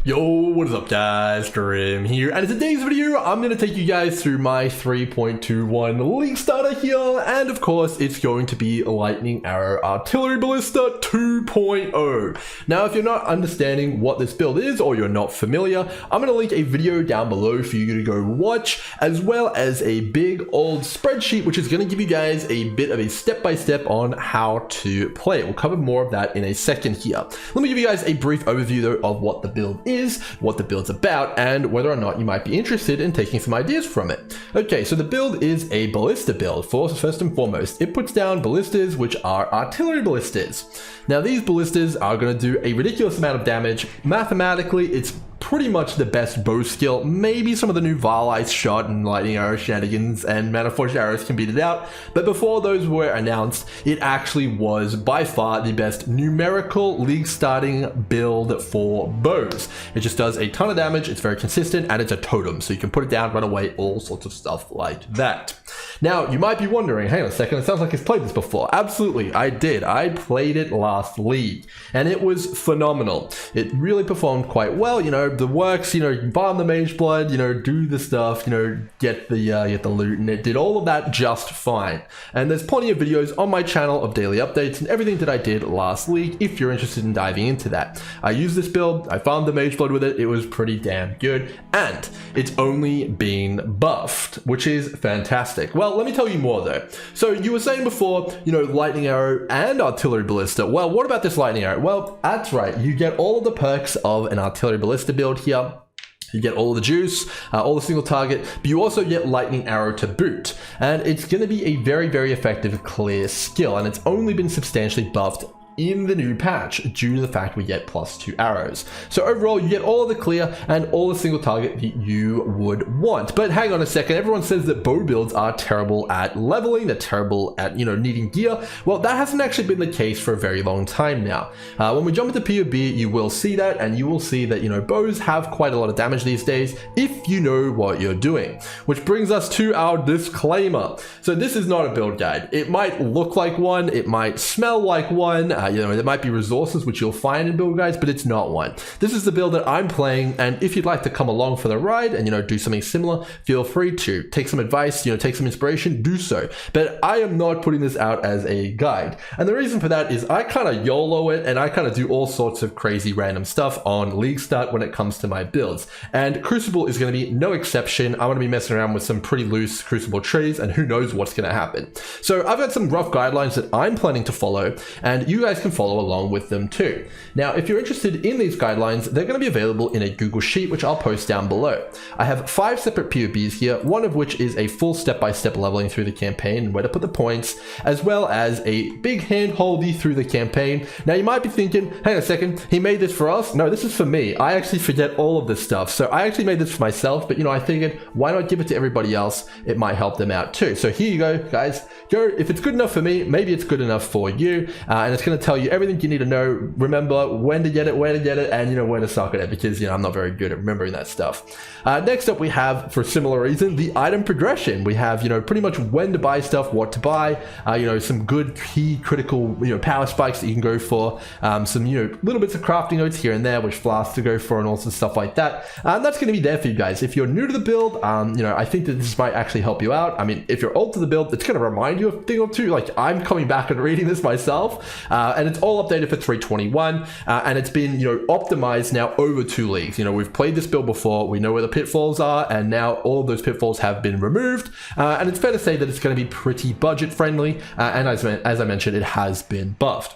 Yo, what is up guys, Grim here, and in today's video I'm going to take you guys through my 3.21 League starter here, and of course it's going to be Lightning Arrow Artillery Ballista 2.0. Now if you're not understanding what this build is, or you're not familiar, I'm going to link a video down below for you to go watch, as well as a big old spreadsheet which is going to give you guys a bit of a step-by-step on how to play it. We'll cover more of that in a second here. Let me give you guys a brief overview though of what the build is, what the build's about, and whether or not you might be interested in taking some ideas from it. Okay, so the build is a ballista build. First and foremost, it puts down ballistas which are artillery ballistas. Now these ballistas are going to do a ridiculous amount of damage. Mathematically, it's pretty much the best bow skill. Maybe some of the new Varlice shot and lightning arrow shenanigans and mana forged arrows can beat it out, but before those were announced, it actually was by far the best numerical league starting build for bows. It just does a ton of damage, it's very consistent, and it's a totem, so you can put it down, run away, all sorts of stuff like that. Now, you might be wondering, hang on a second, it sounds like I've played this before. Absolutely, I did. I played it last league, and it was phenomenal. It really performed quite well, you know, the works, you know, farm the mage blood, you know, do the stuff, you know, get the loot, and it did all of that just fine. And there's plenty of videos on my channel of daily updates and everything that I did last league if you're interested in diving into that. I used this build, I farmed the mage blood with it, it was pretty damn good, and it's only been buffed, which is fantastic. Well, let me tell you more though. So you were saying before, you know, lightning arrow and artillery ballista. Well, what about this lightning arrow? Well, that's right, you get all of the perks of an artillery ballista build here. You get all of the juice, all the single target, but you also get lightning arrow to boot. And it's going to be a very, very effective clear skill, and it's only been substantially buffed in the new patch due to the fact we get +2 arrows. So overall, you get all of the clear and all the single target that you would want. But hang on a second, everyone says that bow builds are terrible at leveling, they're terrible at, you know, needing gear. Well, that hasn't actually been the case for a very long time now. When we jump into PoB, you will see that, and you will see that, you know, bows have quite a lot of damage these days if you know what you're doing. Which brings us to our disclaimer. So this is not a build guide. It might look like one, it might smell like one, you know, there might be resources which you'll find in build guides, but it's not one. This is the build that I'm playing, and if you'd like to come along for the ride and, you know, do something similar, feel free to take some advice, you know, take some inspiration, do so. But I am not putting this out as a guide. And the reason for that is I kind of YOLO it, and I kind of do all sorts of crazy random stuff on League Start when it comes to my builds. And Crucible is going to be no exception. I'm going to be messing around with some pretty loose Crucible trees, and who knows what's going to happen. So I've got some rough guidelines that I'm planning to follow, and you guys can follow along with them too. Now, if you're interested in these guidelines, they're going to be available in a Google Sheet, which I'll post down below. I have 5 separate PoBs here, one of which is a full step-by-step leveling through the campaign and where to put the points, as well as a big hand-holdy through the campaign. Now, you might be thinking, hang on a second, he made this for us? No, this is for me. I actually forget all of this stuff. So I actually made this for myself, but, you know, I figured, why not give it to everybody else? It might help them out too. So here you go, guys. Go, if it's good enough for me, maybe it's good enough for you, and it's going to tell you everything you need to know. Remember when to get it, where to get it, and, you know, where to suck at it, because, you know, I'm not very good at remembering that stuff. Next up, we have, for a similar reason, the item progression. We have, you know, pretty much when to buy stuff, what to buy, you know, some good key critical, you know, power spikes that you can go for, some, you know, little bits of crafting notes here and there, which flasks to go for, and all sorts of stuff like that. And that's going to be there for you guys. If you're new to the build, you know, I think that this might actually help you out. I mean, if you're old to the build, it's going to remind you of a thing or two. Like, I'm coming back and reading this myself, and it's all updated for 3.21, and it's been, you know, optimized now over 2 leagues. You know, we've played this build before, we know where the pitfalls are, and now all of those pitfalls have been removed, and it's fair to say that it's going to be pretty budget friendly, and as I mentioned, it has been buffed.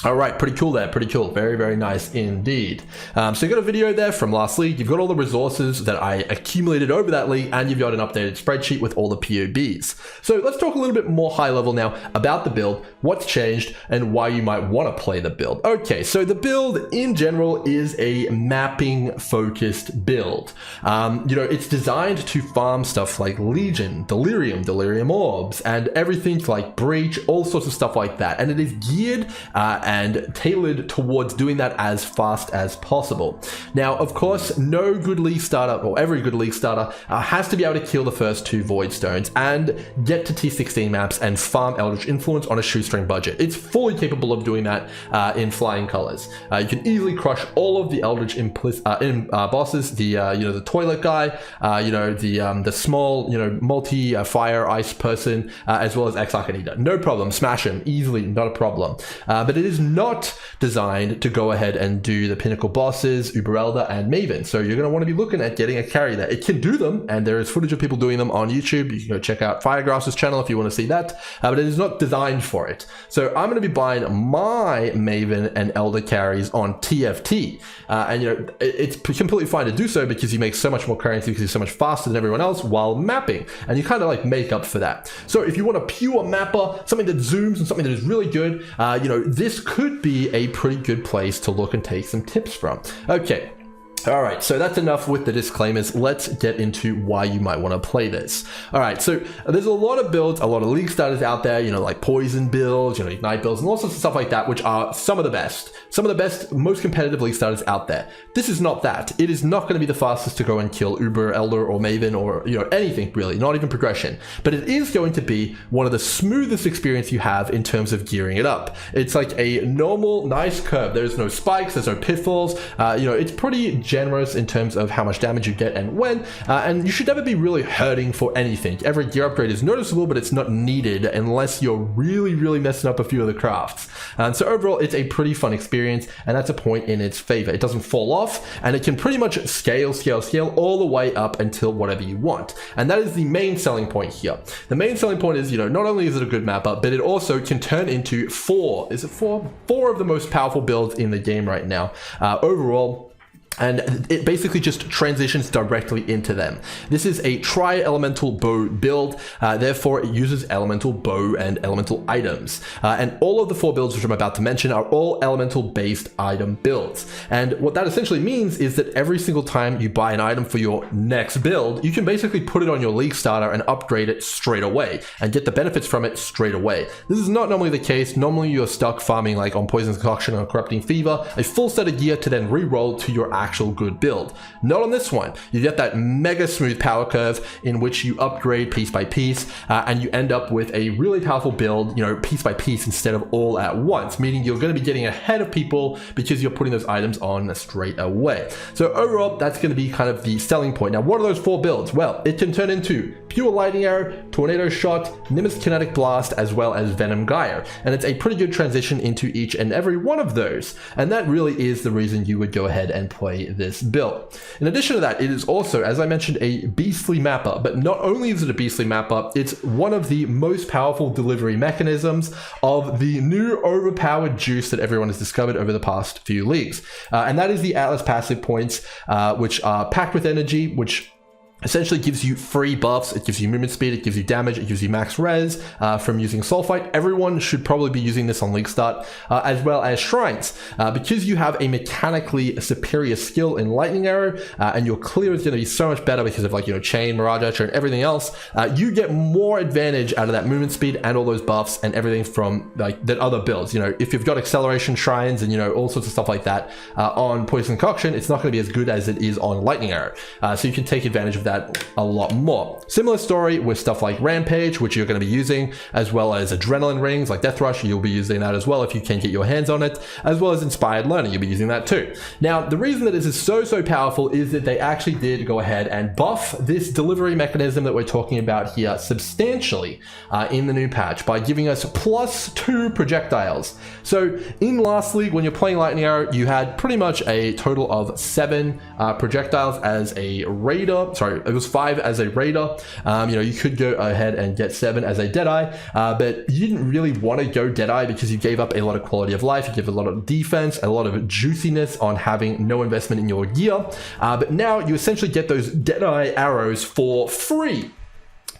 All right, pretty cool there, pretty cool. Very, very nice indeed. So you've got a video there from last league, you've got all the resources that I accumulated over that league, and you've got an updated spreadsheet with all the PoBs. So let's talk a little bit more high level now about the build, what's changed, and why you might want to play the build. Okay, so the build in general is a mapping focused build. You know, it's designed to farm stuff like Legion, Delirium Orbs, and everything like Breach, all sorts of stuff like that. And it is geared and tailored towards doing that as fast as possible. Now, of course, no good League starter, or every good League starter, has to be able to kill the first 2 Void Stones and get to T16 maps and farm Eldritch Influence on a shoestring budget. It's fully capable of doing that in flying colors. You can easily crush all of the Eldritch bosses, the toilet guy, the small, multi-fire ice person, as well as Ex-Arcanida. No problem, smash him easily, not a problem. But it is not designed to go ahead and do the pinnacle bosses, Uber Elder and Maven. So you're going to want to be looking at getting a carry there. It can do them, and there is footage of people doing them on YouTube. You can go check out Firegrass's channel if you want to see that, but it is not designed for it. So I'm going to be buying my Maven and Elder carries on TFT, and it's completely fine to do so because you make so much more currency because you're so much faster than everyone else while mapping, and you kind of like make up for that. So if you want a pure mapper, something that zooms and something that is really good, this could be a pretty good place to look and take some tips from. Okay. All right, so that's enough with the disclaimers. Let's get into why you might want to play this. All right, so there's a lot of builds, a lot of League starters out there, like poison builds, ignite builds, and all sorts of stuff like that, which are some of the best, most competitive League starters out there. This is not that. It is not going to be the fastest to go and kill Uber, Elder, or Maven, or anything really, not even progression. But it is going to be one of the smoothest experience you have in terms of gearing it up. It's like a normal, nice curve. There's no spikes, there's no pitfalls. It's pretty generous in terms of how much damage you get and when, and you should never be really hurting for anything. Every gear upgrade is noticeable, but it's not needed unless you're really messing up a few of the crafts. And so overall, it's a pretty fun experience, and that's a point in its favor. It doesn't fall off, and it can pretty much scale all the way up until whatever you want. And that is the main selling point here. The main selling point is, not only is it a good mapper, but it also can turn into four of the most powerful builds in the game right now, overall. And it basically just transitions directly into them. This is a tri-elemental bow build, therefore it uses elemental bow and elemental items. And all of the 4 builds which I'm about to mention are all elemental based item builds. And what that essentially means is that every single time you buy an item for your next build, you can basically put it on your League starter and upgrade it straight away and get the benefits from it straight away. This is not normally the case. Normally you're stuck farming like on Poison's Concoction or Corrupting Fever, a full set of gear to then re-roll to your actual good build. Not on this one. You get that mega smooth power curve in which you upgrade piece by piece, and you end up with a really powerful build, piece by piece instead of all at once, meaning you're going to be getting ahead of people because you're putting those items on straight away. So overall, that's going to be kind of the selling point. Now, what are those 4 builds? Well, it can turn into Pure Lightning Arrow, Tornado Shot, Nimbus Kinetic Blast, as well as Venom Gyre. And it's a pretty good transition into each and every one of those. And that really is the reason you would go ahead and play this build. In addition to that, it is also, as I mentioned, a beastly mapper. But not only is it a beastly mapper, it's one of the most powerful delivery mechanisms of the new overpowered juice that everyone has discovered over the past few leagues. And that is the Atlas passive points, which are packed with energy, which essentially gives you free buffs. It gives you movement speed, it gives you damage, it gives you max res from using Sulfite. Everyone should probably be using this on League Start, as well as Shrines. Because you have a mechanically superior skill in Lightning Arrow, and your clear is going to be so much better because of Chain, Mirage Archer, and everything else, you get more advantage out of that movement speed and all those buffs and everything from that other builds. If you've got Acceleration Shrines and all sorts of stuff like that on Poison Concoction, it's not going to be as good as it is on Lightning Arrow. So you can take advantage of that a lot more. Similar story with stuff like Rampage, which you're going to be using, as well as Adrenaline Rings like Death Rush. You'll be using that as well if you can get your hands on it, as well as Inspired Learning. You'll be using that too. Now, the reason that this is so powerful is that they actually did go ahead and buff this delivery mechanism that we're talking about here substantially in the new patch by giving us +2 projectiles. So in last league, when you're playing Lightning Arrow, you had pretty much a total of 7 projectiles as a raider. Sorry, it was 5 as a raider. You could go ahead and get 7 as a Deadeye, but you didn't really want to go Deadeye because you gave up a lot of quality of life, you give a lot of defense, a lot of juiciness on having no investment in your gear. But now you essentially get those Deadeye arrows for free.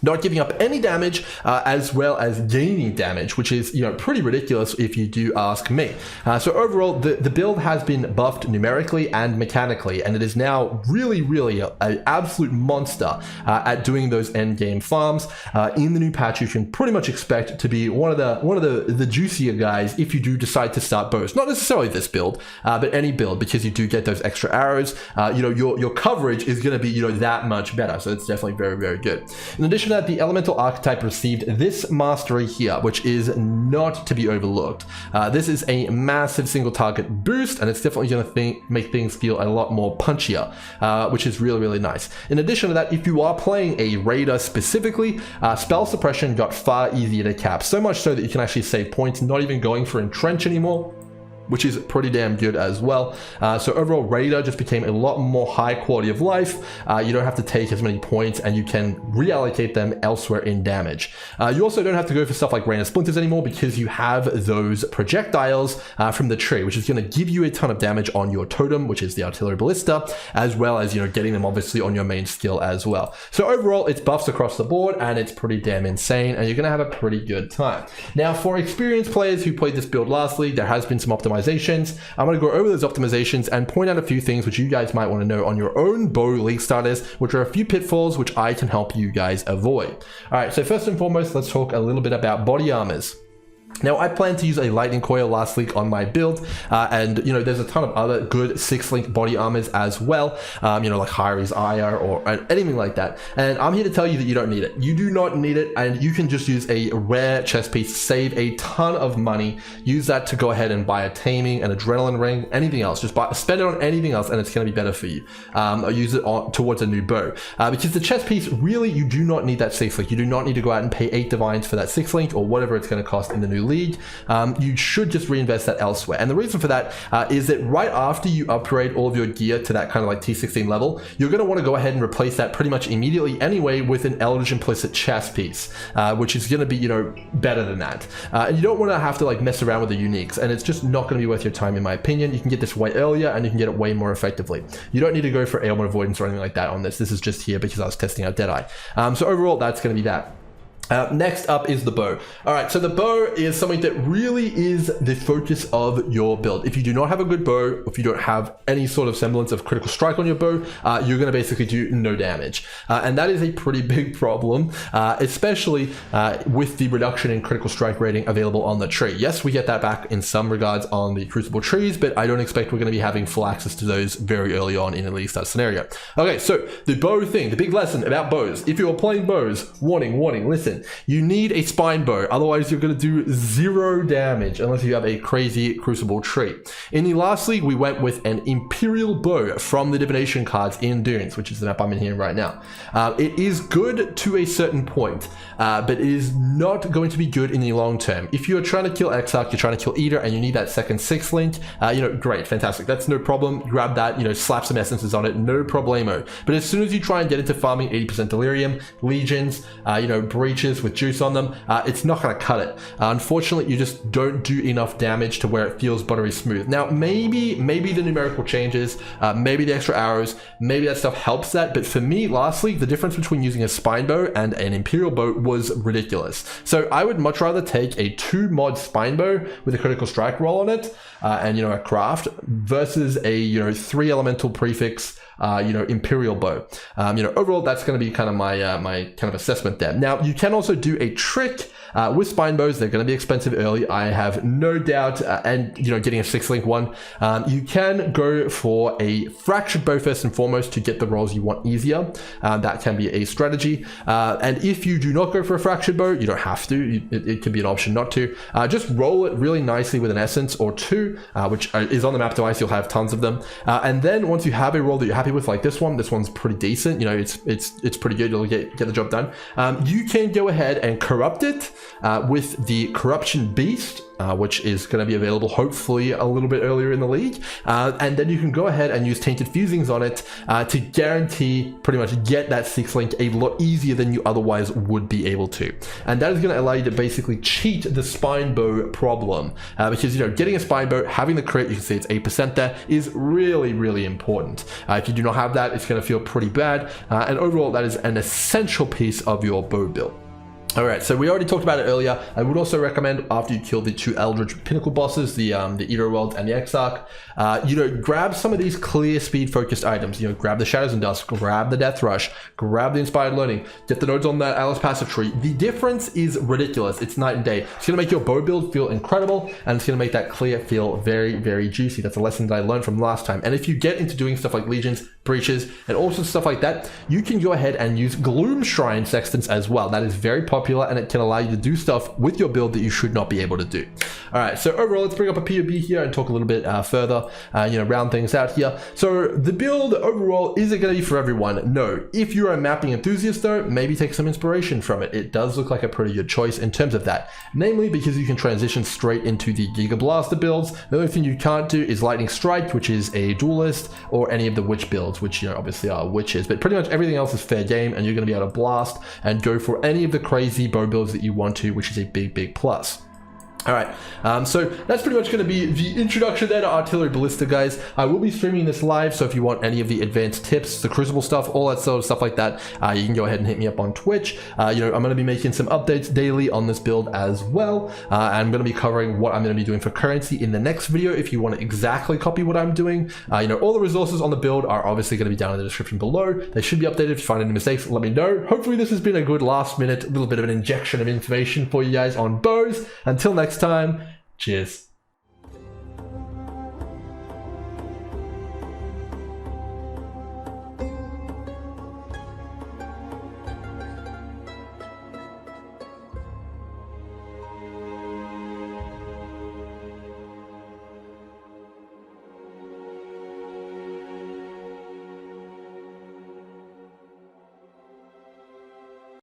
not giving up any damage, as well as gaining damage, which is, you know, pretty ridiculous if you do ask me. So overall, the build has been buffed numerically and mechanically, and it is now really an absolute monster at doing those end game farms. In the new patch, you can pretty much expect to be one of the juicier guys if you do decide to start bows. Not necessarily this build, but any build, because you do get those extra arrows. You know, your coverage is going to be, you know, that much better. So it's definitely very good. In addition to that, the elemental archetype received this mastery here, which is not to be overlooked. This is a massive single target boost, and it's definitely going to make things feel a lot more punchier, which is really nice. In addition to that, if you are playing a raider specifically, spell suppression got far easier to cap, so much so that you can actually save points, not even going for entrench anymore, which is pretty damn good as well. So overall, Raider just became a lot more high quality of life. You don't have to take as many points, and you can reallocate them elsewhere in damage. You also don't have to go for stuff like Rain of Splinters anymore, because you have those projectiles from the tree, which is going to give you a ton of damage on your totem, which is the artillery ballista, as well as, you know, getting them obviously on your main skill as well. So overall, it's buffs across the board, and it's pretty damn insane, and you're going to have a pretty good time. Now, for experienced players who played this build last league, there has been some optimizations. I'm going to go over those optimizations and point out a few things which you guys might want to know on your own bow league starters, which are a few pitfalls which I can help you guys avoid. All right, so first and foremost, let's talk a little bit about body armors. Now, I plan to use a lightning coil last week on my build, and, you know, there's a ton of other good 6-link body armors as well, you know, like Hyri's Ire or anything like that. And I'm here to tell you that you don't need it. You do not need it, and you can just use a rare chest piece, save a ton of money, use that to go ahead and buy a taming, an adrenaline ring, anything else. Just spend it on anything else, and it's going to be better for you. Or use it towards a new bow, because the chest piece, really, you do not need that 6-link. You do not need to go out and pay 8 divines for that 6-link or whatever it's going to cost in the new league. You should just reinvest that elsewhere. And the reason for that is that right after you upgrade all of your gear to that kind of like T16 level, you're going to want to go ahead and replace that pretty much immediately anyway with an Eldritch Implicit chest piece, which is going to be, you know, better than that. And you don't want to have to like mess around with the uniques, and it's just not going to be worth your time in my opinion. You can get this way earlier, and you can get it way more effectively. You don't need to go for ailment avoidance or anything like that on this. This is just here because I was testing out Deadeye. So overall, that's going to be that. Next up is the bow. All right, so the bow is something that really is the focus of your build. If you do not have a good bow, if you don't have any sort of semblance of critical strike on your bow, you're going to basically do no damage. And that is a pretty big problem, especially with the reduction in critical strike rating available on the tree. Yes, we get that back in some regards on the Crucible trees, but I don't expect we're going to be having full access to those very early on in at least that scenario. Okay, so the bow thing, the big lesson about bows. If you're playing bows, warning, listen. You need a spine bow, otherwise you're going to do 0 damage unless you have a crazy Crucible tree. In the last league, we went with an Imperial bow from the divination cards in Dunes, which is the map I'm in here right now. It is good to a certain point, but it is not going to be good in the long term. If you're trying to kill Exarch, you're trying to kill Eater, and you need that second 6-link, you know, great, fantastic. That's no problem. Grab that, you know, slap some essences on it, no problemo. But as soon as you try and get into farming 80% Delirium, Legions, you know, Breaches with juice on them, it's not going to cut it. Unfortunately, you just don't do enough damage to where it feels buttery smooth. Now, maybe the numerical changes, maybe the extra arrows, maybe that stuff helps that. But for me, lastly, the difference between using a spine bow and an Imperial bow was ridiculous. So I would much rather take a 2-mod spine bow with a critical strike roll on it, and, you know, a craft, versus a, you know, 3 elemental prefix, you know, Imperial bow. You know, overall, that's going to be kind of my my kind of assessment there. Now, you can also do a trick with spine bows. They're going to be expensive early, I have no doubt, and, you know, getting a 6-link one, you can go for a fractured bow first and foremost to get the rolls you want easier. That can be a strategy, and if you do not go for a fractured bow, you don't have to. It can be an option not to. Just roll it really nicely with an essence or 2, which is on the map device. You'll have tons of them, and then once you have a roll that you're happy with, like this one's pretty decent. You know, it's pretty good. You'll get the job done. You can go ahead and corrupt it, with the Corruption Beast, which is going to be available hopefully a little bit earlier in the league. And then you can go ahead and use Tainted Fusings on it to guarantee pretty much get that 6 link a lot easier than you otherwise would be able to. And that is going to allow you to basically cheat the spine bow problem, because, you know, getting a spine bow, having the crit, you can see it's 8% there, is really, really important. If you do not have that, it's going to feel pretty bad. And overall, that is an essential piece of your bow build. Alright, so we already talked about it earlier. I would also recommend, after you kill the 2 Eldritch Pinnacle bosses, the Eater Worlds and the Exarch, you know, grab some of these clear speed focused items. You know, grab the Shadows and Dust, grab the Death Rush, grab the Inspired Learning, get the nodes on that Alice Passive Tree. The difference is ridiculous. It's night and day. It's going to make your bow build feel incredible, and it's going to make that clear feel very, very juicy. That's a lesson that I learned from last time. And if you get into doing stuff like Legions, Breaches, and all sorts of stuff like that, you can go ahead and use Gloom Shrine Sextants as well. That is very popular, and it can allow you to do stuff with your build that you should not be able to do. All right, so overall, let's bring up a POB here and talk a little bit further, you know, round things out here. So the build overall, is it going to be for everyone? No. If you're a mapping enthusiast though, maybe take some inspiration from it. It does look like a pretty good choice in terms of that, namely because you can transition straight into the Giga Blaster builds. The only thing you can't do is Lightning Strike, which is a duelist, or any of the Witch builds, which, you know, obviously are witches, but pretty much everything else is fair game, and you're going to be able to blast and go for any of the crazy bow builds that you want to, which is a big, big plus. All right, so that's pretty much going to be the introduction there to Artillery Ballista, guys. I will be streaming this live, so if you want any of the advanced tips, the Crucible stuff, all that sort of stuff like that, you can go ahead and hit me up on Twitch. You know, I'm going to be making some updates daily on this build as well. I'm going to be covering what I'm going to be doing for currency in the next video. If you want to exactly copy what I'm doing, you know, all the resources on the build are obviously going to be down in the description below. They should be updated. If you find any mistakes, let me know. Hopefully this has been a good last minute, little bit of an injection of information for you guys on bows. Until next time, cheers.